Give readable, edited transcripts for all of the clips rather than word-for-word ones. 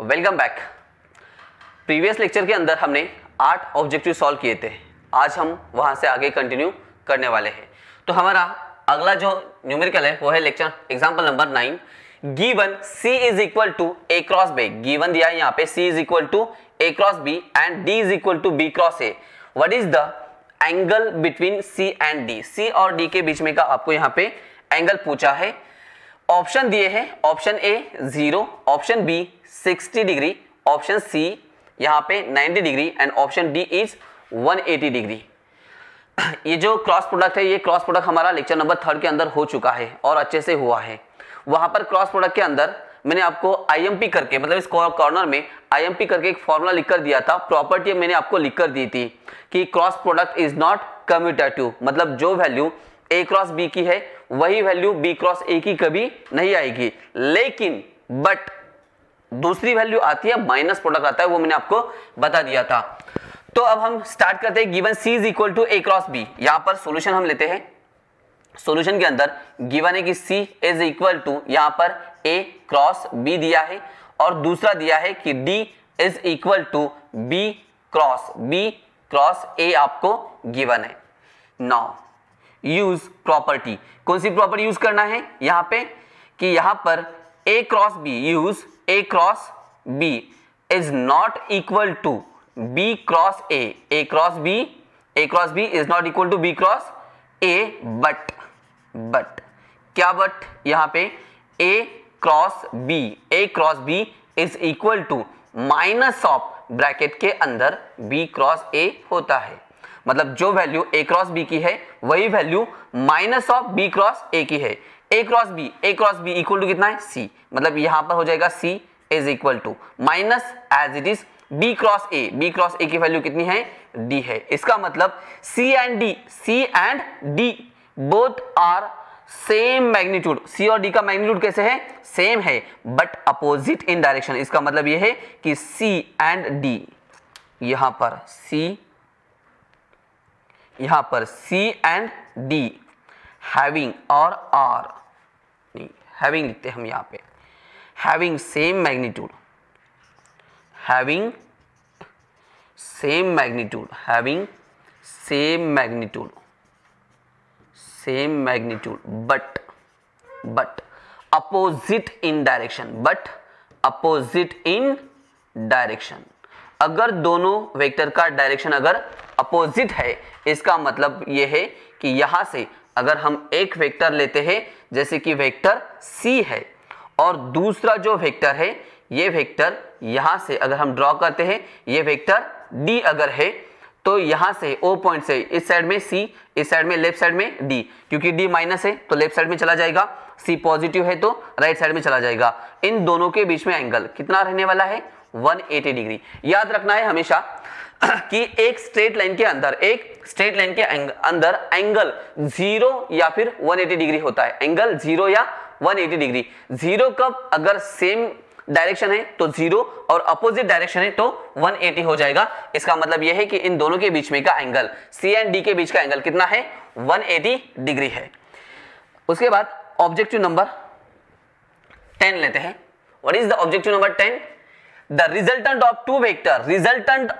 Welcome back. Previous lecture के अंदर हमने 8 ऑब्जेक्टिव सॉल्व किए थे। आज हम वहां से आगे कंटिन्यू करने वाले हैं। तो हमारा अगला जो न्यूमेरिकल है वो है lecture example number 9। Given C is equal to A cross B। Given दिया है यहाँ पे C is equal to A cross B and D is equal to B cross A। What is the angle between C and D? C और D के बीच में का आपको यहाँ पे एंगल पूछा है। ऑप्शन दिए हैं, option A 0, option B 60 degree, option C यहाँ पे 90 degree and option D is 180 degree. ये जो क्रॉस प्रोडक्ट है, ये क्रॉस प्रोडक्ट हमारा लेक्चर नंबर 3 के अंदर हो चुका है और अच्छे से हुआ है। वहां पर क्रॉस प्रोडक्ट के अंदर मैंने आपको आईएमपी करके, मतलब इस कॉर्नर में आईएमपी करके एक फॉर्मूला लिख कर दिया था। प्रॉपर्टी मैंने आपको लिख कर दी थी कि cross product is not commutative, मतलब जो वैल्यू ए क्रॉस बी की है वही वैल्यू बी क्रॉस ए की कभी नहीं आएगी। लेकिन बट दूसरी वैल्यू आती है, माइनस प्रोडक्ट आता है, वो मैंने आपको बता दिया था। तो अब हम स्टार्ट करते हैं। Given C is equal to A cross B. यहां पर सॉल्यूशन हम लेते हैं। सॉल्यूशन के अंदर गिवन है कि C इज इक्वल टू यहां पर ए क्रॉस बी दिया है और दूसरा दिया है कि D is equal to B cross A आपको गिवन है। Now use property. कौन सी प्रॉपर्टी यूज करना है यहां पे कि यहां पर a cross b, use a cross b is not equal to b cross a। a cross b is not equal to b cross a, but क्या बट यहां पे a cross b is equal to minus of bracket के अंदर b cross a होता है। मतलब जो value a cross b की है वही value minus of b cross a की है। a cross b equal to कितना है c, मतलब यहां पर हो जाएगा c is equal to minus as it is b cross a की वैल्यू कितनी है d है। इसका मतलब c and d both are same magnitude. c और d का मैग्नीट्यूड कैसे है? सेम है बट अपोजिट इन डायरेक्शन। इसका मतलब यह है कि c एंड d, यहां पर C एंड D हैविंग और आर नहीं, हैविंग लिखते हैं हम यहाँ पे, having same magnitude, but opposite in direction. अगर दोनों वेक्टर का डायरेक्शन अगर अपोजिट है, इसका मतलब यह है कि यहां से अगर हम एक वेक्टर लेते हैं जैसे कि वेक्टर C है और दूसरा जो वेक्टर है ये वेक्टर यहां से अगर हम ड्रॉ करते हैं, ये वेक्टर D अगर है तो यहां से O पॉइंट से इस साइड में C, इस साइड में लेफ्ट साइड में D, क्योंकि D माइनस है तो लेफ्ट साइड में चला जाएगा, C पॉजिटिव है तो राइट साइड में चला जाएगा। इन दोनों के बीच में एंगल कितना रहने वाला है? 180 डिग्री। याद रखना है हमेशा कि एक स्ट्रेट लाइन के अंदर एंगल 0 या फिर 180 डिग्री होता है। एंगल 0 या 180 डिग्री। 0 कब अगर सेम डायरेक्शन है तो 0 और अपोजिट डायरेक्शन है तो 180 हो जाएगा। इसका मतलब यह है कि इन दोनों के बीच में का एंगल C एंड D के बीच का एंगल कितना है? 180 डिग्री है। उसके बाद ऑब्जेक्टिव नंबर 10 लेते हैं। What is the objective number 10? The resultant of two vector, resultant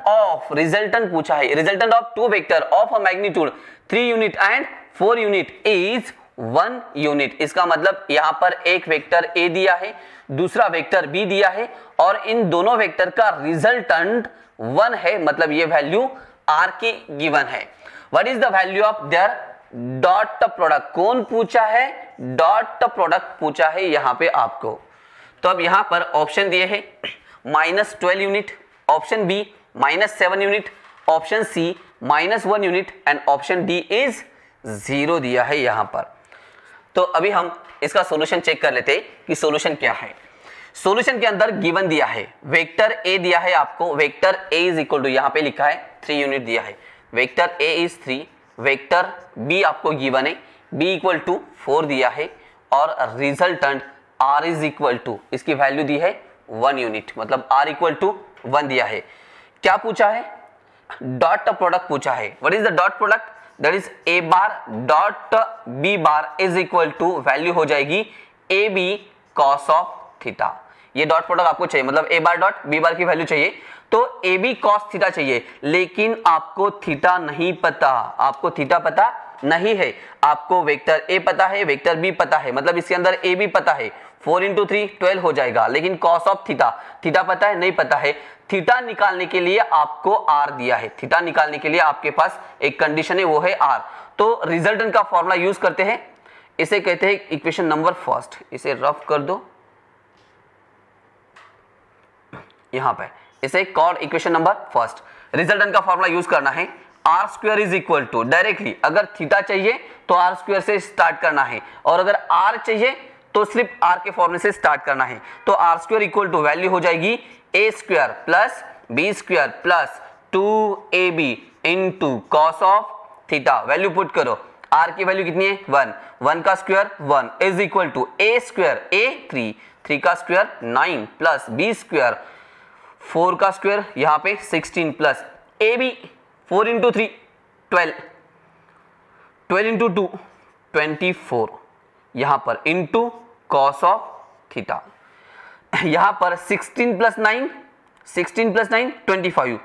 पूछा है, resultant of two vector of a magnitude 3 unit and 4 unit is 1 unit। इसका मतलब यहाँ पर एक वेक्टर A दिया है, दूसरा वेक्टर B दिया है और इन दोनों वेक्टर का रिजल्टेंट 1 है, मतलब ये वैल्यू R की गिवन है। What is the value of their dot product? कौन पूछा है? डॉट प्रोडक्ट पूछा है यहाँ पे आपको। तो अब यहाँ पर ऑप्शन दिए है -12 unit, option B -7 unit, option C -1 unit and option D is 0 दिया है यहाँ पर। तो अभी हम इसका सॉल्यूशन चेक कर लेते हैं कि सॉल्यूशन क्या है। सॉल्यूशन के अंदर गिवन दिया है, वेक्टर ए दिया है आपको, vector A is equal to यहाँ पे लिखा है 3 यूनिट दिया है, vector A is 3, vector B आपको गिवन है बी इक्वल टू 4 दिया है और resultant R is equal to, इसकी वैल्यू दी है 1 यूनिट, मतलब r इक्वल टू 1 दिया है। क्या पूछा है? डॉट प्रोडक्ट पूछा है। What is the dot product? That is a bar dot b bar is equal to value हो जाएगी ab cos ऑफ थीटा। ये डॉट प्रोडक्ट आपको चाहिए, मतलब ए बार डॉट बी बार की वैल्यू चाहिए, तो ए बी कॉस थीटा चाहिए, लेकिन आपको थीटा नहीं पता, आपको थीटा पता नहीं है, आपको वेक्टर ए पता है, वेक्टर बी पता है, मतलब इसके अंदर ए बी पता है, 4 × 3 12 हो जाएगा, लेकिन कॉस ऑफ थीटा, थीटा पता है नहीं पता है। थीटा निकालने के लिए आपको आर दिया है, थीटा निकालने के लिए आपके पास एक कंडीशन है, वो है आर। तो रिजल्टेंट का फॉर्मूला यूज करते हैं, इसे कहते हैं इक्वेशन नंबर फर्स्ट, इसे रफ कर दो यहां पे, इसे called equation number first. Resultant का फॉर्मूला यूज करना है, R square is equal to, directly अगर थीटा चाहिए तो आर स्क्वायर से स्टार्ट करना है, और अगर आर चाहिए तो सिर्फ आर के फॉर्मूले से स्टार्ट करना है। तो R square equal to value हो जाएगी A square plus B square plus 2ab into cos of theta, value put करो, आर की वैल्यू कितनी है 1, 1 का square 1 is equal to A square A 3, 3 का स्क्वायर 9 प्लस बी स्क्वायर 4 का square यहाँ पे 16 प्लस ए बी 4 × 3 12, 12 × 2 24, यहाँ पर इंटू कॉस ऑफ थीटा, यहाँ पर 16 + 9 25,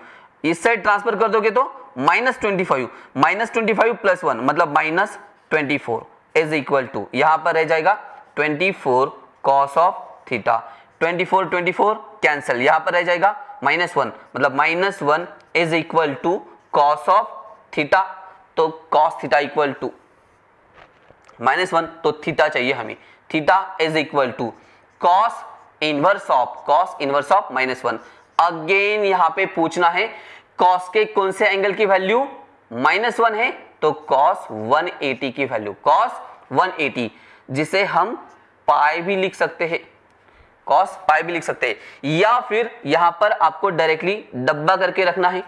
इस साइड ट्रांसफर कर दोगे तो -25, -25 + 1 मतलब -24 इज इक्वल टू, यहाँ पर रह जाएगा 24 कॉस ऑफ थीटा, 24 कैंसिल, यहाँ पर रह जाएगा -1 मतलब -1 is equal to cos of theta. तो कॉस थीटा इक्वल टू -1, तो थीटा चाहिए हमें, theta is equal to cos inverse of -1। Again यहाँ पे पूछना है कॉस के कौन से एंगल की वैल्यू -1 है, तो कॉस 180 की वैल्यू, कॉस 180, जिसे हम पाई भी लिख सकते हैं, कॉस पाई भी लिख सकते हैं, या फिर यहां पर आपको डायरेक्टली डब्बा करके रखना है।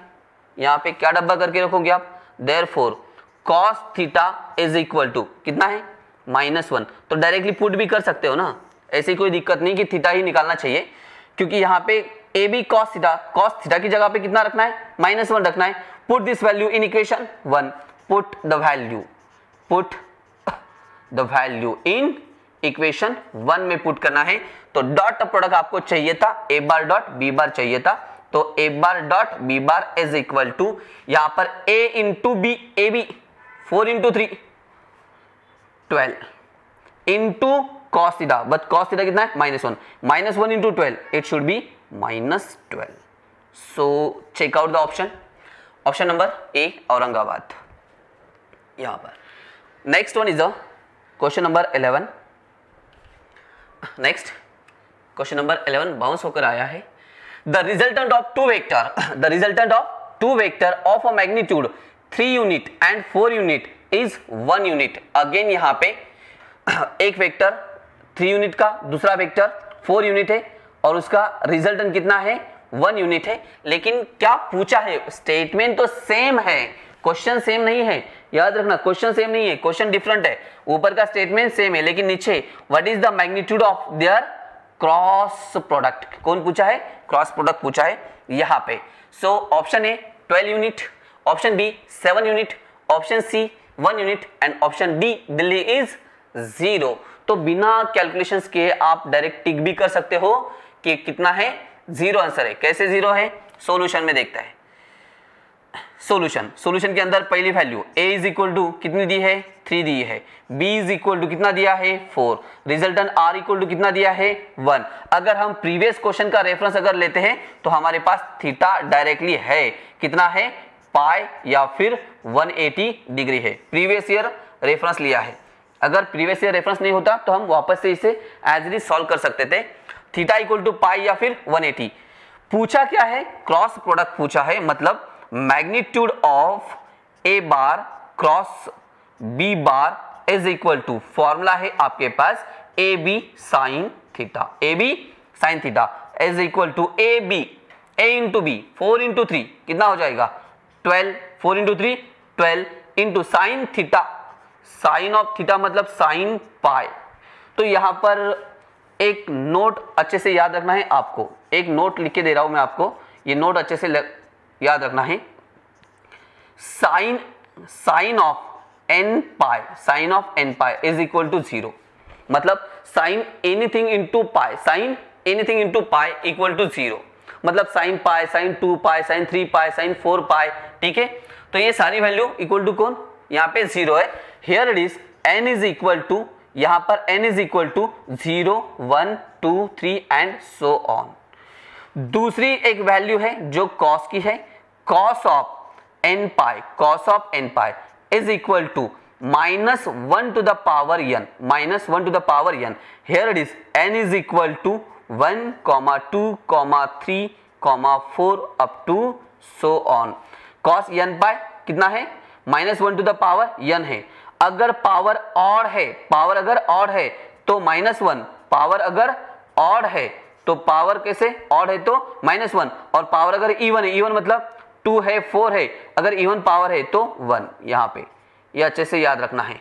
यहां पे क्या डब्बा करके रखोगे आप, therefore cos theta is equal to कितना है -1, तो डायरेक्टली पुट भी कर सकते हो ना, ऐसी कोई दिक्कत नहीं कि थीटा ही निकालना चाहिए, क्योंकि यहाँ पे ए बी कॉस थीटा की जगह पे कितना रखना है -1 रखना है। Put this value in equation 1, put the value in equation 1 में पुट करना है। तो डॉट प्रोडक्ट आपको चाहिए था, ए बार डॉट बी बार चाहिए था, तो A bar dot B bar is equal to, यहां पर A into B, A B 4 × 3 12 into cos theta, but cos theta कितना है -1, -1 × 12 it should be -12। So check out the option number A Aurangabad. यहां पर next one is the question number 11। Next question number 11 bounce होकर आया है, the resultant of two vector of a magnitude 3 unit and 4 unit is 1 unit. Again यहाँ पे एक vector 3 unit का, दूसरा वेक्टर 4 यूनिट है, और उसका रिजल्टेंट कितना है 1 यूनिट है। लेकिन क्या पूछा है, स्टेटमेंट तो सेम है, क्वेश्चन सेम नहीं है, याद रखना क्वेश्चन सेम नहीं है, क्वेश्चन डिफरेंट है, ऊपर का स्टेटमेंट सेम है, लेकिन नीचे what is the magnitude of their cross product, कौन पूछा है, क्रॉस प्रोडक्ट पूछा है यहाँ पे। So option A 12 unit, option B 7 unit, option C 1 unit and option D दिल्ली इज 0। तो बिना कैलकुलेशंस के आप डायरेक्ट टिक भी कर सकते हो कि कितना है 0 आंसर है। कैसे 0 है, सॉल्यूशन में देखता है। सॉल्यूशन के अंदर पहली value a is equal to कितनी दी है 3 दी है, b इज इक्वल टू कितना दिया है 4, रिजल्टेंट r इक्वल टू कितना दिया है 1। अगर हम प्रीवियस क्वेश्चन का रेफरेंस अगर लेते हैं तो हमारे पास थीटा डायरेक्टली है, कितना है पाई या फिर 180 डिग्री है, प्रीवियस ईयर रेफरेंस लिया है। अगर प्रीवियस ईयर रेफरेंस नहीं होता तो हम वापस से इसे एज इट इज सॉल्व कर सकते थे। थीटा इक्वल टू पाई या फिर 180। पूछा क्या है, क्रॉस प्रोडक्ट पूछा है, मतलब magnitude of A bar cross B bar is equal to, formula है आपके पास A B sine theta, A B sine theta is equal to A B A into B 4 × 3 कितना हो जाएगा 12, 4 × 3 12 into sine theta, sine of theta मतलब sine pi. तो यहां पर एक नोट अच्छे से याद रखना है आपको, एक नोट लिख के दे रहा हूं मैं आपको, ये नोट अच्छे से याद रखना है। Sine of n pi is equal to 0, मतलब sine anything into pi, sine anything into pi equal to 0, मतलब sin पाई, sin 2 पाई, sin 3 पाई, sin 4 पाई, ठीक है। तो ये सारी वैल्यू इक्वल टू कौन, यहाँ पे 0 है। Here it is n is equal to, यहाँ पर n is equal to 0 1 2 3 and so on. दूसरी एक वैल्यू है जो cos की है, cos of n pi, cos of n pi is equal to -1 to the power n, -1 to the power n। Here it is n is equal to 1, 2, 3, 4 up to so on. cos n पाई कितना है, -1 to the power n है। अगर power odd है, power अगर odd है तो -1, power अगर odd है तो पावर कैसे ऑड है तो -1, और पावर अगर इवन है, इवन मतलब 2 है 4 है, अगर इवन पावर है तो 1, यहाँ पे ये अच्छे से याद रखना है।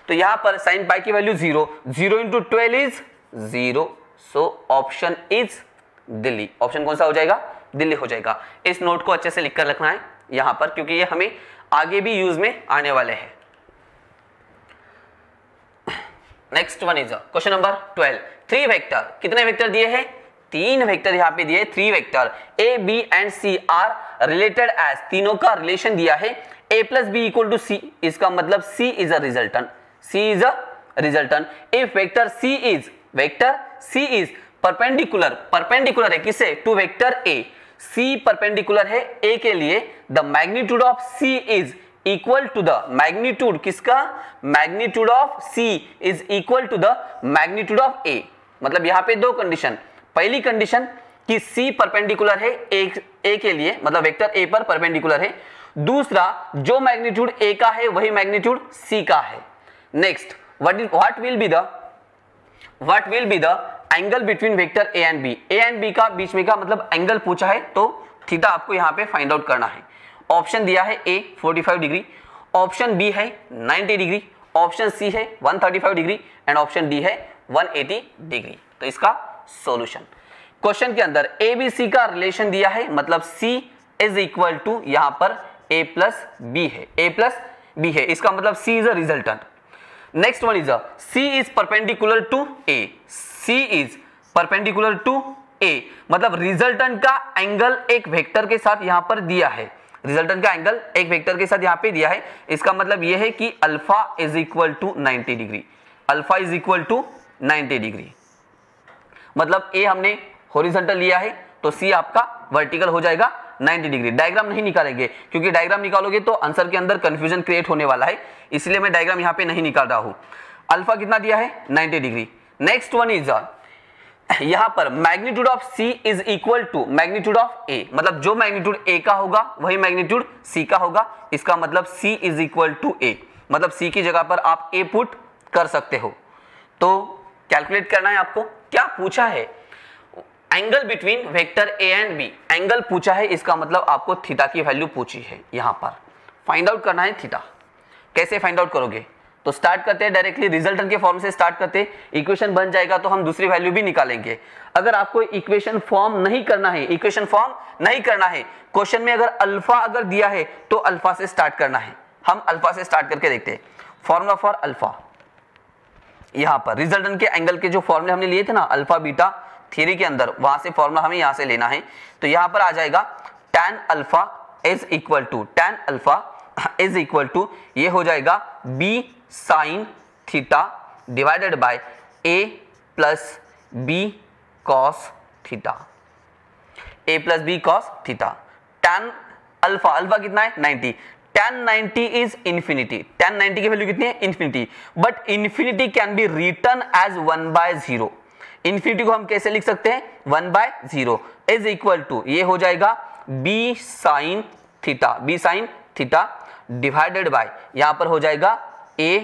तो यहाँ पर sin पाई की value 0, 0 into 12 is 0, so option is Delhi. Option कौन सा हो जाएगा, दिल्ली हो जाएगा। इस नोट को अच्छे से लिख कर रखना है यहाँ पर, क्योंकि ये हमें आगे भी यूज में आने वाले हैं। Next one is question number 12। 3 vector, कितने वेक्टर दिए हैं, 3 वेक्टर यहाँ पे दिए, 3 vector a b and c are related as, तीनों का रिलेशन दिया है a plus B equal to c, इसका मतलब c is a resultant, c is a resultant. If vector c is perpendicular, perpendicular है किससे, to vector a, c perpendicular है a के लिए, the magnitude of c is equal to the magnitude किसका, magnitude of c is equal to the magnitude of a। मतलब यहाँ पे दो कंडीशन, पहली कंडीशन कि c परपेंडिकुलर है a के लिए, मतलब वेक्टर a पर परपेंडिकुलर है, दूसरा जो मैग्नीट्यूड a का है वही मैग्नीट्यूड c का है। Next what will be the angle between vector a and b, a and b का बीच में का मतलब एंगल पूछा है, तो थीटा आपको यहाँ पे फाइंड आउट करना है। ऑप्शन दिया है a 45 डिग्री, ऑप्शन b है 90 डिग्री, ऑप्शन c है 135 डिग्री एंड ऑप्शन d है 180 डिग्री। तो इसका सॉल्यूशन, क्वेश्चन के अंदर a b c का रिलेशन दिया है, मतलब c इज इक्वल टू यहाँ पर a प्लस b है, a प्लस b है, इसका मतलब c is a resultant. Next one is c is perpendicular to a, c is perpendicular to a, मतलब रिजल्टेंट का एंगल एक वेक्टर के साथ यहाँ पर दिया है, रिजल्टेंट का एंगल एक वेक्टर के साथ यहाँ पे दिया है, इसका मतलब यह है कि alpha is equal to 90 degree, alpha is equal to 90 degree. मतलब a हमने हॉरिजॉन्टल लिया है तो c आपका वर्टिकल हो जाएगा 90 डिग्री। डायग्राम नहीं निकालेंगे क्योंकि डायग्राम निकालोगे तो आंसर के अंदर कंफ्यूजन क्रिएट होने वाला है, इसलिए मैं डायग्राम यहाँ पे नहीं निकाल रहा हूँ। अल्फा कितना दिया है 90 डिग्री। नेक्स्ट वन इज यहाँ पर magnitude of c is equal to magnitude of a, मतलब जो मैग्नीट्यूड a का होगा वही मैग्नीट्यूड c का होगा, इसका मतलब c is equal to a, मतलब c की जगह पर आप a पुट कर सकते हो। तो कैलकुलेट करना है आपको, क्या पूछा है, angle between vector a and b, angle पूछा है, इसका मतलब आपको थीटा की वैल्यू पूछी है, यहाँ पर फाइंड आउट करना है थीटा। कैसे फाइंड आउट करोगे, तो स्टार्ट करते हैं डायरेक्टली रिजल्टेंट के फॉर्म से स्टार्ट करते, इक्वेशन बन जाएगा तो हम दूसरी वैल्यू भी निकालेंगे। अगर आपको इक्वेशन फॉर्म नहीं करना है, इक्वेशन फॉर्म नहीं करना है, क्वेश्चन में अगर अल्फा अगर दिया है तो अल्फा से स्टार्ट करना है। हम अल्फा से स्टार्ट करके देखते हैं। फॉर्मूला फॉर अल्फा, यहाँ पर रिजल्टेंट के एंगल के जो फॉर्मूले हमने लिए थे ना अल्फा बीटा थ्योरी के अंदर, वहां से फॉर्मूला हमें यहाँ से लेना है। तो यहाँ पर आ जाएगा tan alpha is equal to, tan alpha is equal to ये हो जाएगा b sine theta divided by a plus b cos theta, a plus b cos theta. tan alpha, alpha कितना है 90, tan 90 इज इंफिनिटी, tan 90 की value कितनी है infinity, but infinity can be written as 1/0। Infinity को हम कैसे लिख सकते हैं 1/0 इज इक्वल टू ये हो जाएगा b sine theta, b sine theta divided bye यहां पर हो जाएगा a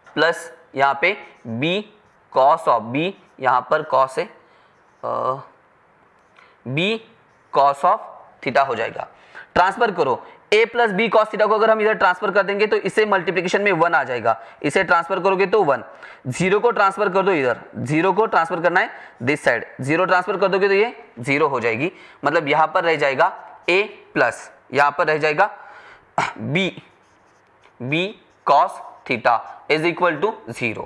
प्लस यहां पे b कॉस ऑफ b, यहां पर कॉस है b कॉस ऑफ थीटा हो जाएगा। ट्रांसफर करो a plus B cos theta को अगर हम इधर ट्रांसफर कर देंगे तो इसे मल्टीप्लिकेशन में 1 आ जाएगा, इसे ट्रांसफर करोगे तो 1, 0 को ट्रांसफर कर दो इधर, 0 को ट्रांसफर करना है दिस साइड, 0 ट्रांसफर कर दोगे तो ये 0 हो जाएगी, मतलब यहां पर रह जाएगा a प्लस यहां पर रह जाएगा b cos theta is equal to 0।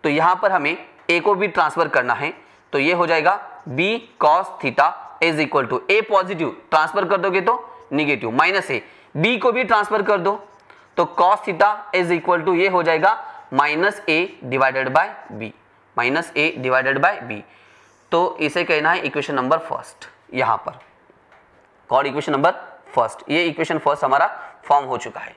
तो यहां पर हमें a को भी ट्रांसफर करना है, तो ये हो जाएगा b cos theta is equal to a positive transfer कर दोगे तो निगेटिव माइनस a, b को भी ट्रांसफर कर दो तो cos theta is equal to ये हो जाएगा minus a divided by b, minus a divided by b। तो इसे कहना है इक्वेशन नंबर फर्स्ट, यहां पर कॉल्ड इक्वेशन नंबर फर्स्ट। ये इक्वेशन फर्स्ट हमारा फॉर्म हो चुका है।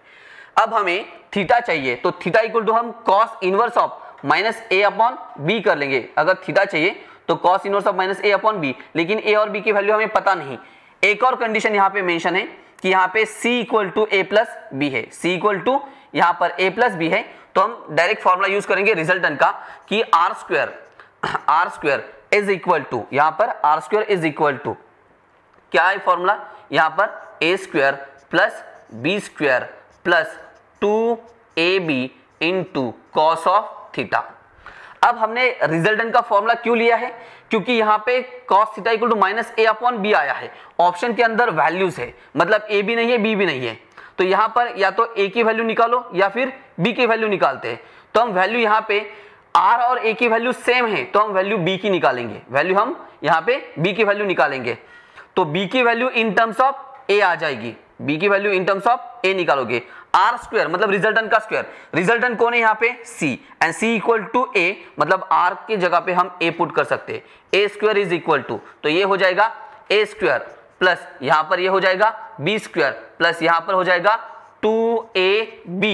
अब हमें थीटा चाहिए तो थीटा इक्वल टू हम cos inverse of minus a upon b कर लेंगे। अगर थीटा चाहिए तो cos inverse of minus a upon b, लेकिन a और b की वैल्यू हमें पता नहीं। एक और कंडीशन यहाँ पे मेंशन है कि यहाँ पे c equal to a plus b है, c इक्वल टू यहाँ पर a प्लस b है, तो हम डायरेक्ट फॉर्मूला यूज करेंगे रिजल्टेंट का कि r square is equal to, यहाँ पर r square is equal to क्या है फॉर्मूला, यहाँ पर a square plus b square plus 2ab into cos of theta. अब हमने रिजल्टेंट का फॉर्मूला क्यों लिया है, क्योंकि यहाँ पे cos theta equal to minus a upon b आया है। ऑप्शन के अंदर वैल्यूज है, मतलब a भी नहीं है b भी नहीं है, तो यहाँ पर या तो a की वैल्यू निकालो या फिर b की वैल्यू निकालते हैं। तो हम वैल्यू यहाँ पे r और a की वैल्यू सेम है तो हम वैल्यू b की निकालेंगे, वैल्यू हम यहाँ पे b की वैल्यू निकालेंगे। तो b की वैल्यू इन टर्म्स ऑफ a आ जाएगी, b की वैल्यू इन टर्म्स ऑफ a निकालोगे। r स्क्वायर मतलब रिजल्टेंट का स्क्वायर, रिजल्टेंट कौन है यहाँ पे c, and c equal to a मतलब r की जगह पे हम a पुट कर सकते हैं। a square is equal to, तो ये हो जाएगा a स्क्वायर प्लस यहाँ पर ये हो जाएगा b स्क्वायर प्लस यहाँ पर हो जाएगा 2ab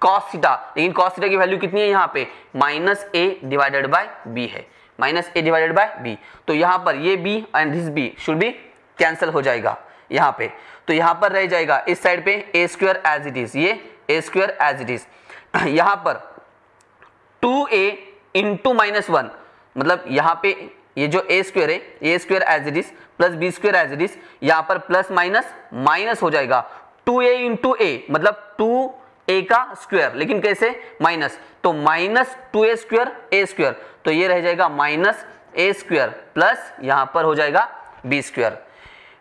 cos थीटा, लेकिन cos थीटा की वैल्यू कितनी है यहाँ पे minus a divided by b है, minus a divided by b। तो यहाँ पर ये b and this b should be cancel हो जाएगा यहाँ पे, तो यहाँ पर रह जाएगा इस साइड पे a square as it is, ये a square as it is, यहाँ पर 2a इंटू माइनस 1 मतलब यहाँ पे ये जो a स्क्वायर है a square as it is plus b square as it is, यहाँ पर प्लस माइनस माइनस हो जाएगा 2a इंटू a मतलब 2a का स्क्वायर, लेकिन कैसे माइनस, तो minus 2a square a square, तो ये रह जाएगा माइनस a स्क्वायर प्लस यहाँ पर हो जाएगा b स्क्वायर।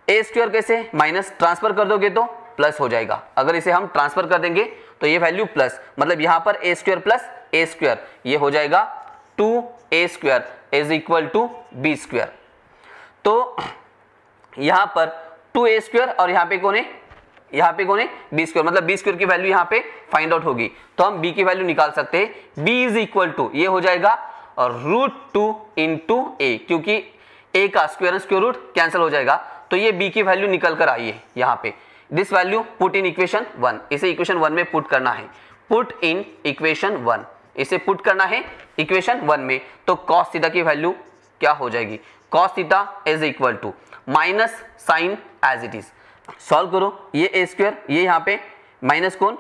a स्क्वायर कैसे माइनस ट्रांसफर कर दोगे तो प्लस हो जाएगा, अगर इसे हम ट्रांसफर कर देंगे तो ये वैल्यू प्लस, मतलब यहाँ पर a square plus a square, ये हो जाएगा 2a square is equal to b square. तो यहाँ पर 2a स्क्वायर और यहाँ पे कौन है, यहाँ पे कौन है b स्क्वायर, मतलब b स्क्वायर की वैल्यू यहाँ पे फाइंड आउट होगी, तो हम b की वैल्यू निकाल सकते हैं। b इज इक्वल टू ये हो जाएगा √2 इंटू a, क्योंकि a का स्क्वायर स्क्वायर रूट कैंसिल हो जाएगा, तो ये b की वैल्यू निकल कर आई है यहाँ पे। This value put in equation 1, इसे इक्वेशन 1 में पुट करना है, पुट इन इक्वेशन 1, इसे पुट करना है इक्वेशन 1 में। तो cos थीटा की वैल्यू क्या हो जाएगी, cos theta is equal to minus sign as it is, solve करो, ये a स्क्वायर ये यहाँ पे माइनस कौन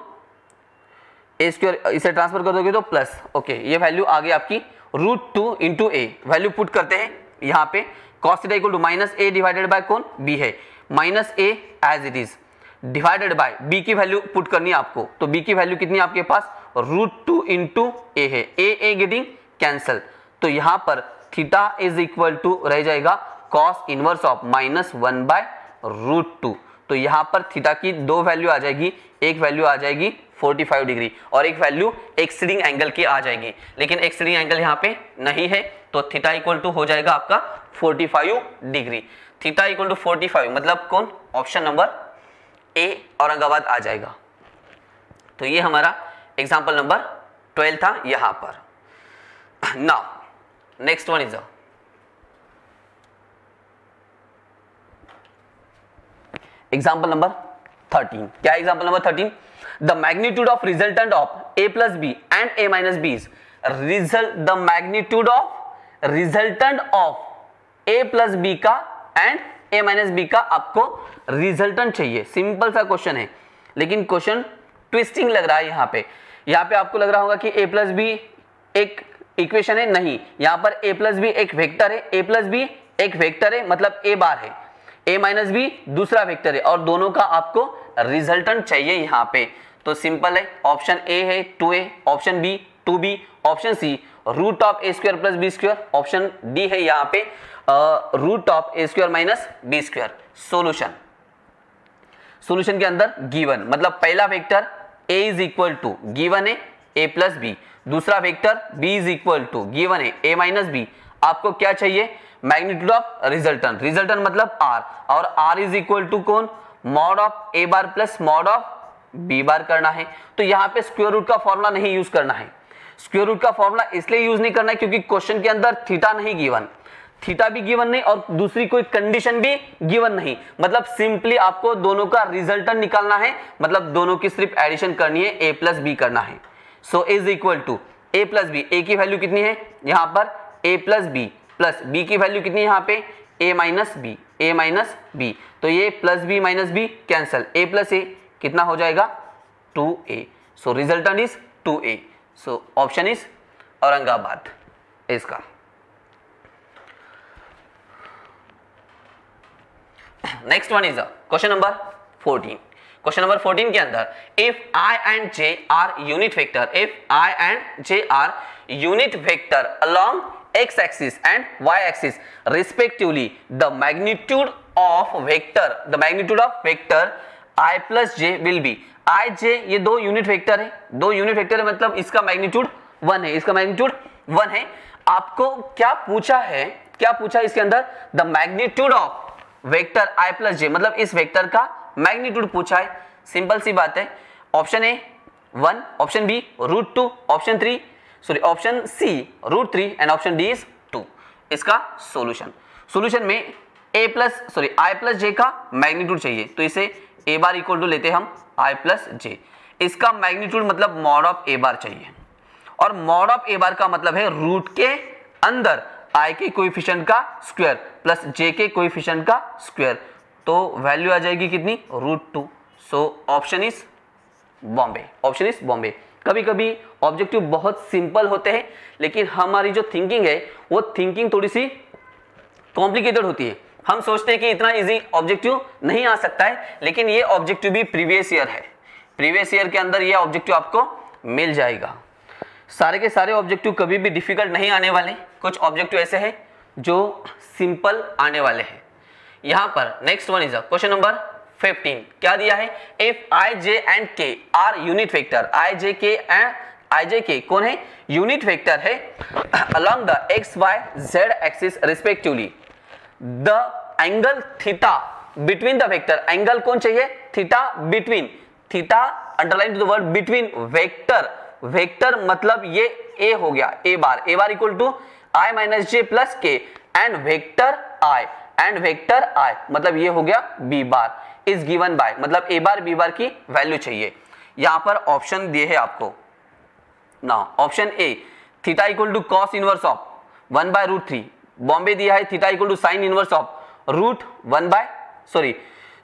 a स्क्वायर, इसे ट्रांसफर कर दोगे तो प्लस, ओके ये वैल्यू आ गई आपकी √2 इंटू a, वैल्यू पुट करते हैं यहाँ पे cos theta equal to minus a divided by कौन b है, minus a as it is divided by b की वैल्यू पुट करनी है आपको, तो b की वैल्यू कितनी है आपके पास √2 इंटू a है, a गेटिंग कैंसल, तो यहाँ पर थीटा इज इक्वल टू रह जाएगा cos inverse of minus 1 by √2। तो यहाँ पर थीटा की दो वैल्यू आ जाएगी, एक वैल्यू आ जाएगी 45 डिग्री और एक वैल्यू एक्सीडिंग एंगल की आ जाएगी, लेकिन एक्सीडिंग एंगल यहाँ पे नहीं है, तो थीटा इक्वल टू हो जाएगा आपका 45 डिग्री। थीटा इक्वल टू 45 मतलब कौन, ऑप्शन नंबर ए औरंगाबाद आ जाएगा। तो ये हमारा एग्जाम्पल नंबर 12 था यहाँ पर। Now next one is example number 13। क्या example number 13, the magnitude of resultant of a plus B and a minus B is the magnitude of resultant of a plus B का and a minus B का आपको resultant चाहिए। Simple सा question है, लेकिन question twisting लग रहा है यहाँ पे। यहाँ पे आपको लग रहा होगा कि a प्लस बी एक इक्वेशन है, नहीं, यहाँ पर a प्लस बी एक वेक्टर है, a प्लस बी एक वेक्टर है मतलब a बार है, a माइनस बी दूसरा वेक्टर है और दोनों का आपको रिजल्टेंट चाहिए यहाँ पे। तो सिंपल है, ऑप्शन ए है 2a, option B 2b, option C root of a square plus b square, option D है यहाँ पे root of a square minus b square. Solution के अंदर गिवन मतलब पहला vector a is equal to given है a plus B, दूसरा vector b is equal to given है a माइनस बी, आपको क्या चाहिए, मैग्नीट्यूड ऑफ रिजल्टेंट, रिजल्टेंट मतलब r, और r इज इक्वल टू कौन, mod of a bar plus mod of b बार करना है। तो यहाँ पे स्क्वायर रूट का फॉर्मूला नहीं यूज करना है। स्क्वायर रूट का फॉर्मूला इसलिए यूज नहीं करना है क्योंकि क्वेश्चन के अंदर थीटा नहीं गिवन, थीटा भी गिवन नहीं और दूसरी कोई कंडीशन भी गिवन नहीं, मतलब सिंपली आपको दोनों का रिजल्टेंट निकालना है, मतलब दोनों की सिर्फ एडिशन करनी है, a प्लस बी करना है। So is equal to a plus B, a की वैल्यू कितनी है यहाँ पर a प्लस b की वैल्यू कितनी है यहाँ पे a माइनस बी, तो ये plus B minus B cancel, a plus a कितना हो जाएगा 2a। So resultant is 2a। So option is Aurangabad इसका। Next one is question number 14। Question number 14 के अंदर if I and J are unit vector, if I and J are unit vector along x axis and y axis respectively, the magnitude of vector I plus j will be, I j ये दो unit vector है, दो unit vector है मतलब इसका magnitude 1 है, इसका magnitude 1 है। आपको क्या पूछा है, क्या पूछा है इसके अंदर, the magnitude of vector I plus j, मतलब इस वेक्टर का मैग्नीट्यूड पूछा है। सिंपल सी बात है, option A 1, option B √2, option C √3 and option D is 2। इसका सॉल्यूशन में I प्लस j का मैग्नीट्यूड चाहिए, तो इसे a बार इक्वल टू लेते हम I प्लस j, इसका मैग्नीट्यूड मतलब मॉड ऑफ a बार चाहिए, और मॉड ऑफ a बार का मतलब है रूट के अंदर I के कोएफिशिएंट का स्क्वायर प्लस j के कोएफिशिएंट का स्क्वायर, तो वैल्यू आ जाएगी कितनी √2। सो ऑप्शन इज बॉम्बे। कभी कभी ऑब्जेक्टिव बहुत सिंपल होते हैं, लेकिन हमारी जो थिंकिंग है वो थिंकिंग थोड़ी सी कॉम्प्लिकेटेड होती है। हम सोचते हैं कि इतना इजी ऑब्जेक्टिव नहीं आ सकता है, लेकिन ये ऑब्जेक्टिव भी प्रीवियस ईयर है, प्रीवियस ईयर के अंदर ये ऑब्जेक्टिव आपको मिल जाएगा। सारे के सारे ऑब्जेक्टिव कभी भी डिफिकल्ट नहीं आने वाले, कुछ ऑब्जेक्टिव ऐसे हैं जो सिंपल आने वाले हैं। यहाँ पर next one is question number 15। क्या दिया है, if I J and K are unit vector, I J K कौन है, यूनिट वेक्टर है along the x y z axis respectively, the angle theta between the vector, angle कौन चाहिए, theta between, theta underline to the word between vector मतलब ये a हो गया, a bar equal to I minus j plus k and vector I मतलब ये हो गया b bar is given by, मतलब a बार b बार की वैल्यू चाहिए। यहां पर ऑप्शन दिए है आपको ना, option A theta equal to cos inverse of 1/√3, Bombay दिया है theta equal to sine inverse of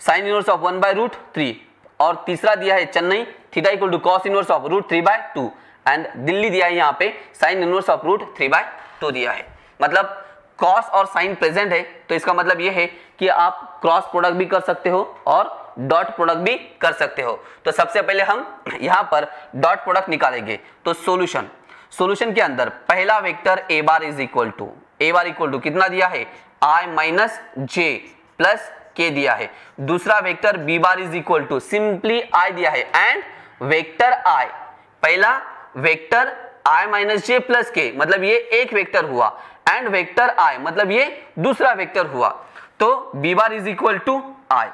sine inverse of 1/√3, और तीसरा दिया है Chennai theta equal to cos inverse of √3/2, and Delhi दिया है यहाँ पे साइन इनवर्स ऑफ √3/2 दिया है। मतलब कॉस और साइन प्रेजेंट है, तो इसका मतलब ये है कि आप क्रॉस प्रोडक्ट भी कर सकते हो और डॉट प्रोडक्ट भी कर सकते हो। तो सबसे पहले हम यहाँ पर डॉट प्रोडक्ट निकालेंगे। तो सॉल्यूशन के अंदर पहला vector a bar equal to कितना दिया है, I minus j plus k दिया है। दूसरा vector b bar equal to simply I दिया है एंड वेक्टर I, पहला vector I minus j plus k मतलब ये एक वेक्टर हुआ, एंड वेक्टर I मतलब ये दूसरा वेक्टर हुआ, तो b bar equal to I।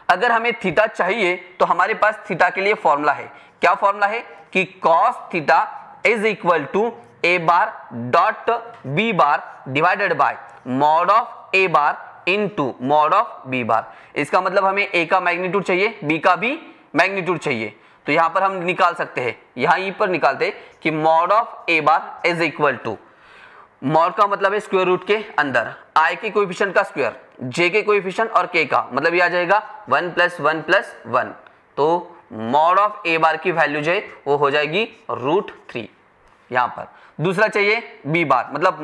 अगर हमें थीटा चाहिए तो हमारे पास थीटा के लिए फॉर्मूला है, क्या फॉर्मूला है कि cos theta is equal to a bar dot b bar divided by mod of a bar into mod of b bar. इसका मतलब हमें a का मैग्नीट्यूड चाहिए, b का भी मैग्नीट्यूड चाहिए, तो यहां पर हम निकाल सकते हैं, यहीं पर निकालते हैं कि mod of a bar is equal to, mod का मतलब है स्क्वायर रूट के अंदर I के कोएफिशिएंट का स्क्वायर, j के कोएफिशिएंट और k का, मतलब ये आ जाएगा 1 + 1 + 1, तो मॉड ऑफ a बार की वैल्यू जो है वो हो जाएगी √3। यहाँ पर दूसरा चाहिए b बार, मतलब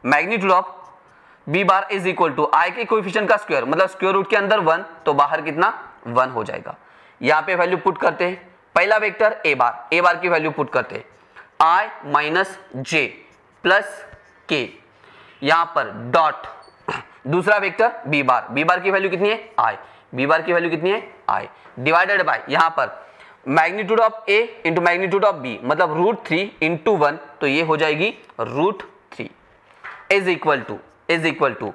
magnitude of b bar is equal to I के कोएफिशिएंट का स्क्वायर, मतलब स्क्वायर रूट के अंदर 1, तो बाहर कितना 1 हो जाएगा। यहाँ पे वैल्यू पुट करते हैं, पहला वेक्टर a बार की वैल्यू पुट करते हैं I minus j plus k, यहाँ पर डॉट दूसरा वेक्टर b बार की वैल्यू कितनी है I, b बार की वैल्यू कितनी है I, डिवाइडेड बाय यहाँ पर magnitude of a into magnitude of b मतलब √3 × 1, तो ये हो जाएगी √3। Is equal to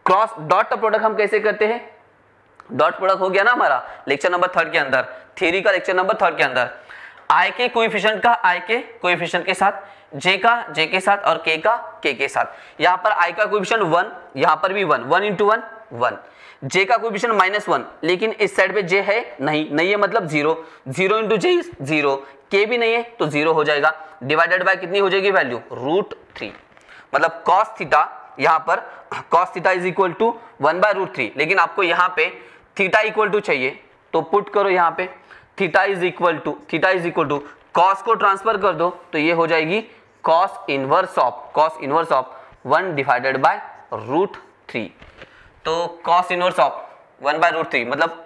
cross dot product हम कैसे करते हैं, डॉट प्रोडक्ट हो गया ना हमारा लेक्चर नंबर 3 के अंदर, थ्योरी का लेक्चर नंबर 3 के अंदर, आई के कोएफिशिएंट का आई के कोएफिशिएंट के साथ, जे का जे के साथ और के का के के साथ। यहाँ पर आई का कोएफिशिएंट 1, यहाँ पर भी 1, 1 इंटू 1 1, जे का कोएफिशिएंट -1, लेकिन इस साइड पे जे है नहीं है मतलब 0, 0 इंटू जे इज 0, के भी नहीं है तो 0 हो जाएगा, डिवाइडेड बाय कितनी हो जाएगी वैल्यू √3, मतलब cos थीटा, यहाँ पर cos theta is equal to 1/√3, लेकिन आपको यहाँ पे थीटा इक्वल टू चाहिए तो पुट करो यहाँ पे theta is equal to cos को ट्रांसफर कर दो तो ये हो जाएगी cos inverse of 1 divided by √3, तो cos इनवर्स ऑफ 1/√3 मतलब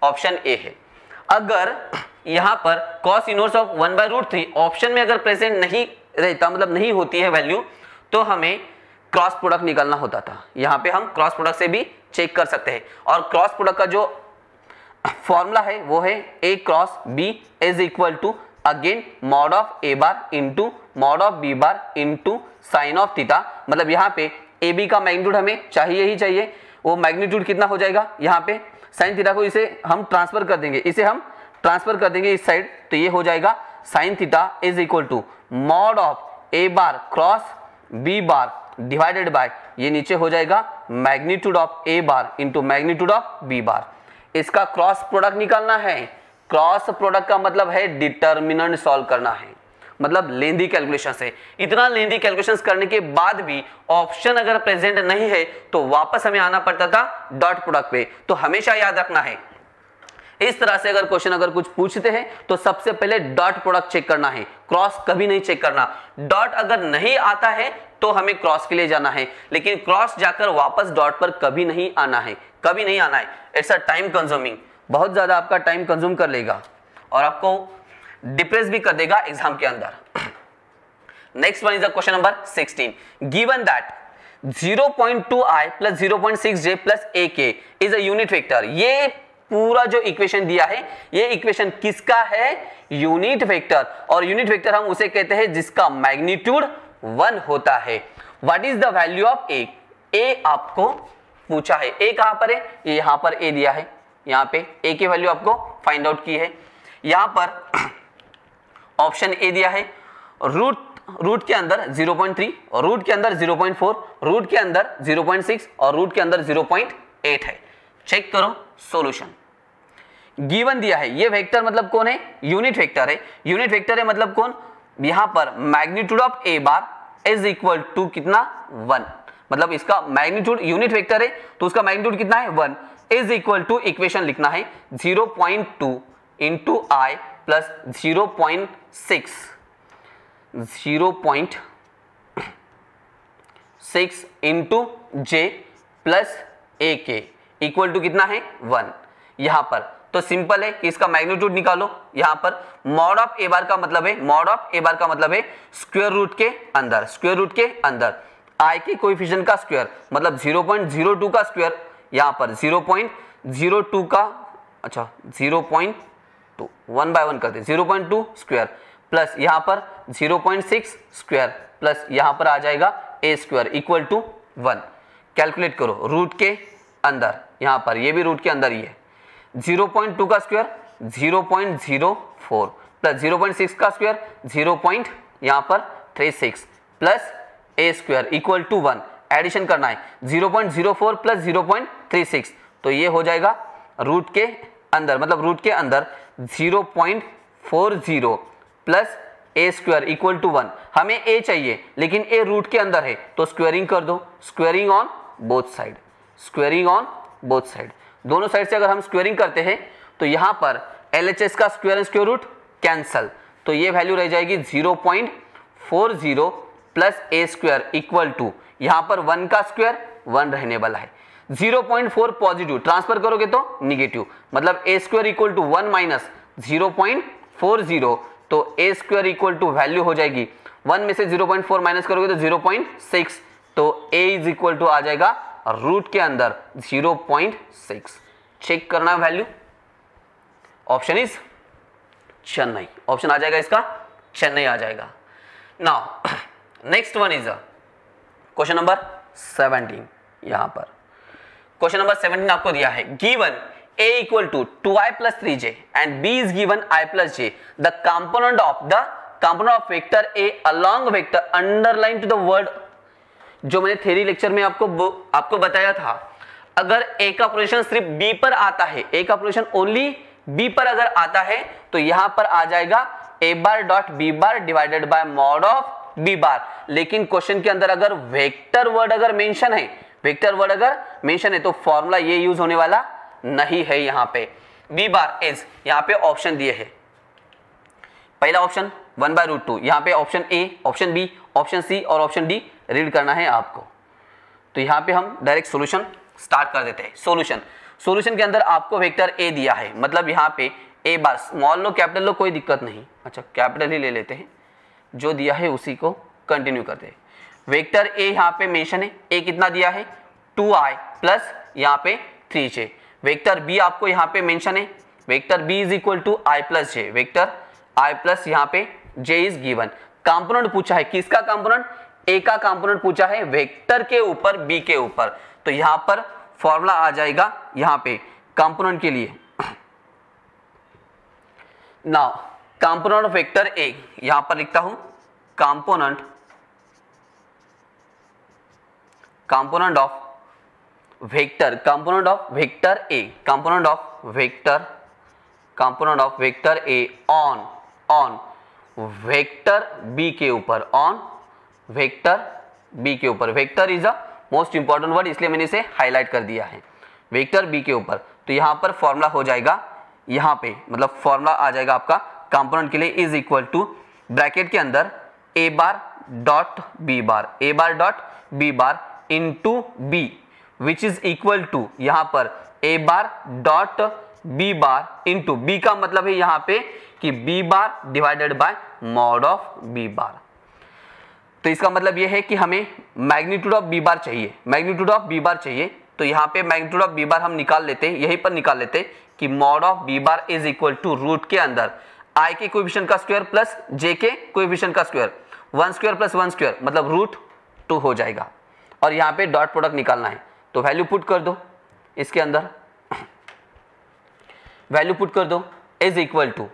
ऑप्शन ए है। अगर यहाँ पर cos इनवर्स ऑफ 1/√3 ऑप्शन में अगर प्रेजेंट नहीं रहता, मतलब नहीं होती है वैल्यू, तो हमें क्रॉस प्रोडक्ट निकालना होता था। यहाँ पे हम क्रॉस प्रोडक्ट से भी चेक कर सकते हैं, और क्रॉस प्रोडक्ट का जो फॉर्मूला है वो है a cross b is equal to again mod of a bar into mod of b bar into sine of theta, मतलब यहाँ पे ए बी का मैग्नीट्यूड हमें चाहिए ही चाहिए, वो मैग्नीट्यूड कितना हो जाएगा, यहाँ पे साइन थीटा को इसे हम ट्रांसफर कर देंगे, इस साइड, तो ये हो जाएगा sine theta is equal to mod of A bar cross B bar divided by, ये नीचे हो जाएगा magnitude of A bar into magnitude of B bar. इसका क्रॉस प्रोडक्ट निकालना है, क्रॉस प्रोडक्ट का मतलब है डिटर्मिनेंट सॉल्व करना है, मतलब लेंदी कैलकुलेशन से। इतना लेंदी कैलकुलेशंस करने के बाद भी ऑप्शन अगर प्रेजेंट नहीं है तो वापस हमें आना पड़ता था डॉट प्रोडक्ट पे। तो हमेशा याद रखना है, इस तरह से अगर क्वेश्चन अगर कुछ पूछते हैं तो सबसे पहले डॉट प्रोडक्ट चेक करना है, क्रॉस कभी नहीं चेक करना। डॉट अगर नहीं आता है तो हमें क्रॉस के लिए जाना है, लेकिन क्रॉस जाकर वापस डॉट पर कभी नहीं आना है। इट्स अ टाइम कंज्यूमिंग, बहुत ज्यादा आपका टाइम कंज्यूम कर लेगा और आपको डिप्रेस भी कर देगा एग्जाम के अंदर। Next one is the question number 16, given that 0.2i plus 0.6j plus ak is a unit vector। ये पूरा जो इक्वेशन दिया है, ये इक्वेशन किसका है, यूनिट वेक्टर, और यूनिट वेक्टर हम उसे कहते हैं जिसका मैग्नीट्यूड 1 होता है। What is the value of a, a आपको पूछा है, ए कहां पर है, ये यहां पर ए दिया है, यहां पे ए की वैल्यू आपको फाइंड आउट की है। यहां पर ऑप्शन ए दिया है, रूट के अंदर 0.3 और रूट के अंदर 0.4, रूट के अंदर 0.6 और रूट के अंदर 0.8 है। चेक करो सॉल्यूशन। गिवन दिया है, ये वेक्टर मतलब कौन है, यूनिट वेक्टर है। यूनिट वेक्टर है मतलब कौन, यहां पर magnitude of A bar is equal to कितना 1, मतलब इसका मैग्नीट्यूड यूनिट वेक्टर है तो उसका मैग्नीट्यूड कितना है 1, इज इक्वल टू इक्वेशन लिखना है 0.2 इंटू आई प्लस 0.6 इंटू जे प्लस ए के इक्वल टू कितना है 1। यहां पर तो सिंपल है कि इसका मैग्नीट्यूड निकालो। यहां पर मॉड ऑफ ए बार का मतलब है स्क्वायर रूट के अंदर आई के कोएफिशिएंट का स्क्वायर, मतलब 0.02 का स्क्वायर, यहां पर 0.02 का 0.2 1 बाय 1 करते 0.2 स्क्वायर प्लस यहां पर 0.6 स्क्वायर प्लस यहां पर आ जाएगा ए स्क्वायर इक्वल टू 1। कैलकुलेट करो रूट के अंदर, यहां पर ये भी रूट के अंदर ही है, 0.2 का स्क्वायर 0.04 प्लस 0.6 का square 0.36 plus A square equal to 1। Addition करना है 0.04 प्लस 0.36, तो ये हो जाएगा रूट के अंदर, मतलब रूट के अंदर 0.40 plus A square equal to 1। हमें ए चाहिए लेकिन ए रूट के अंदर है तो स्क्वायरिंग कर दो, स्क्वायरिंग ऑन बोथ साइड, दोनों साइड से अगर हम स्क्वायरिंग करते हैं तो यहां पर LHS का square and square root cancel, तो ये वैल्यू रह जाएगी 0.40 plus A square equal to, यहां पर 1 का स्क्वायर 1 रहने वाला है, 0.4 पॉजिटिव ट्रांसफर करोगे तो निगेटिव, मतलब ए स्क्वायर इक्वल टू 1 माइनस 0.40, तो ए स्क्वायर इक्वल टू वैल्यू हो जाएगी 1 में से 0.4 माइनस करोगे तो 0.6, तो ए इज इक्वल टू आ जाएगा रूट के अंदर 0.6। चेक करना value, option is Chennai, option आ जाएगा इसका चेन्नई आ जाएगा। Now next one is question number 17 यहां पर क्वेश्चन नंबर 17 आपको दिया है given a equal to 2i plus 3j and b is given i plus j the component of vector a along vector underline to the word. जो मैंने theory lecture में आपको बताया था, अगर a का पोजीशन सिर्फ b पर आता है, a का पोजीशन ओनली b पर अगर आता है तो यहां पर आ जाएगा a bar dot b bar divided by mod of b बार। लेकिन क्वेश्चन के अंदर अगर वेक्टर वर्ड अगर मेंशन है तो फॉर्मूला ये यूज होने वाला नहीं है। यहां पे b बार इज, यहां पे ऑप्शन दिए हैं, पहला ऑप्शन 1/√2, यहां पे option A, option B, option C और ऑप्शन डी रीड करना है आपको। तो यहां पे हम डायरेक्ट सॉल्यूशन स्टार्ट कर देते हैं। सॉल्यूशन के अंदर आपको वेक्टर ए दिया है, मतलब यहां पे ए बार, स्मॉल लो कैपिटल लो कोई दिक्कत नहीं, अच्छा कैपिटल ही ले लेते हैं, जो दिया है उसी को कंटिन्यू करते हैं। वेक्टर ए यहाँ पे मेंशन है, ए कितना दिया है 2i प्लस यहाँ पे 3j। वेक्टर बी आपको यहाँ पे मेंशन है, vector B is equal to i plus j, vector i plus यहाँ पे j इज गिवन। कंपोनेंट पूछा है, किसका कंपोनेंट, ए का कंपोनेंट पूछा है वेक्टर के ऊपर बी के ऊपर, तो यहाँ पर फॉर्मूला आ जाएगा यहाँ पे कंपोनेंट के लिए। Now component of vector A, यहां पर लिखता हूं component of vector A, component of vector A on vector B के ऊपर, vector is a most important word, इसलिए मैंने इसे हाईलाइट कर दिया है, वेक्टर बी के ऊपर। तो यहां पर फॉर्मूला हो जाएगा, यहां पे मतलब फॉर्मूला आ जाएगा आपका कंपोनेंट के लिए इज इक्वल टू ब्रैकेट के अंदर a bar dot b bar into b which is equal to यहां पर a bar dot b bar into b का मतलब है यहां पे कि b bar divided by mod of b bar. तो इसका मतलब यह है कि हमें मैग्नीट्यूड ऑफ b बार चाहिए, तो यहां पे मैग्नीट्यूड ऑफ b बार हम निकाल लेते हैं, यहीं पर निकाल लेते हैं कि mod of b bar is equal to root के अंदर i के कोएफिशिएंट का स्क्वायर प्लस j के कोएफिशिएंट का स्क्वायर, 1 स्क्वायर प्लस 1 स्क्वायर मतलब √2 हो जाएगा। और यहाँ पे डॉट प्रोडक्ट निकालना है, तो वैल्यू पुट कर दो इसके अंदर, वैल्यू पुट कर दो is equal to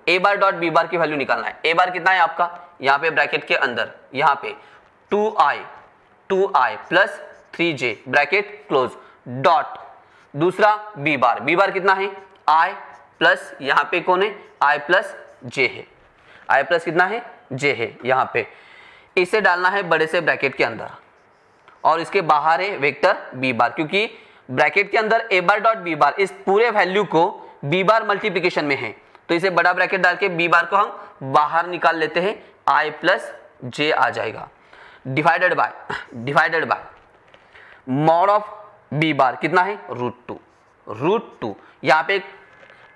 a bar dot b bar की वैल्यू निकालना है। a बार कितना है आपका, यहाँ पे ब्रैकेट के अंदर यहाँ पे 2i plus 3j bracket close dot, दूसरा b बार कितना है i प्लस यहाँ पे कौन है i प्लस j है, i प्लस कितना है j है, यहाँ पे इसे डालना है बड़े से ब्रैकेट के अंदर और इसके बाहर है वेक्टर b बार, क्योंकि ब्रैकेट के अंदर a बार डॉट b बार इस पूरे वैल्यू को b बार मल्टीप्लिकेशन में है, तो इसे बड़ा ब्रैकेट डाल के b बार को हम बाहर निकाल लेते हैं, i प्लस j आ जाएगा divided by mod of b बार कितना है √2। यहाँ पे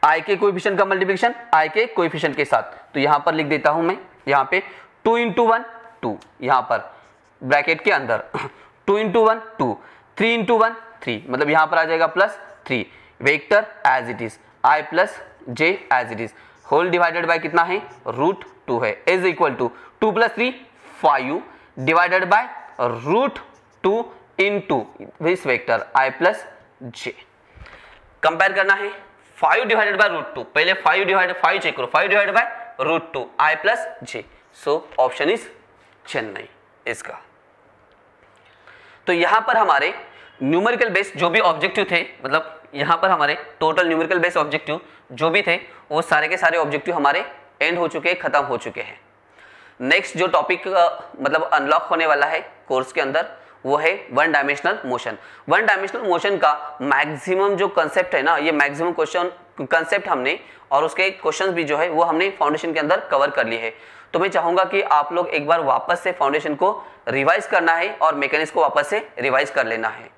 i के कोएफिशिएंट का मल्टीप्लिकेशन i के कोएफिशिएंट के साथ, तो यहाँ पर लिख देता हूं मैं, यहाँ पे 2 × 1 2, यहाँ पर ब्रैकेट के अंदर 2 × 1 2, 3 × 1 3, मतलब यहाँ पर आ जाएगा plus 3, vector as it is i plus j as it is, whole divided by कितना है √2 है, is equal to 2 + 3 5 divided by √2 into this vector i plus j। Compare करना है 5 डिवाइडेड बाय √2, पहले 5 चेक करो, 5 divided by √2 i plus j, so option is Chennai इसका। तो यहां पर हमारे न्यूमेरिकल बेस जो भी ऑब्जेक्टिव थे, मतलब यहां पर हमारे टोटल न्यूमेरिकल बेस ऑब्जेक्टिव जो भी थे वो सारे के सारे ऑब्जेक्टिव हमारे एंड हो चुके हैं, खत्म हो चुके हैं। नेक्स्ट जो टॉपिक मतलब अनलॉक होने वाला है कोर्स के अंदर वो है वन डायमेंशनल मोशन का मैक्सिमम जो कंसेप्ट है ना, ये मैक्सिमम क्वेश्चन कंसेप्ट हमने और उसके क्वेश्चंस भी जो है वो हमने फाउंडेशन के अंदर कवर कर लिए है। तो मैं चाहूंगा कि आप लोग एक बार वापस से फाउंडेशन को रिवाइज करना है और मैकेनिक्स को वापस से रिवाइज कर लेना है।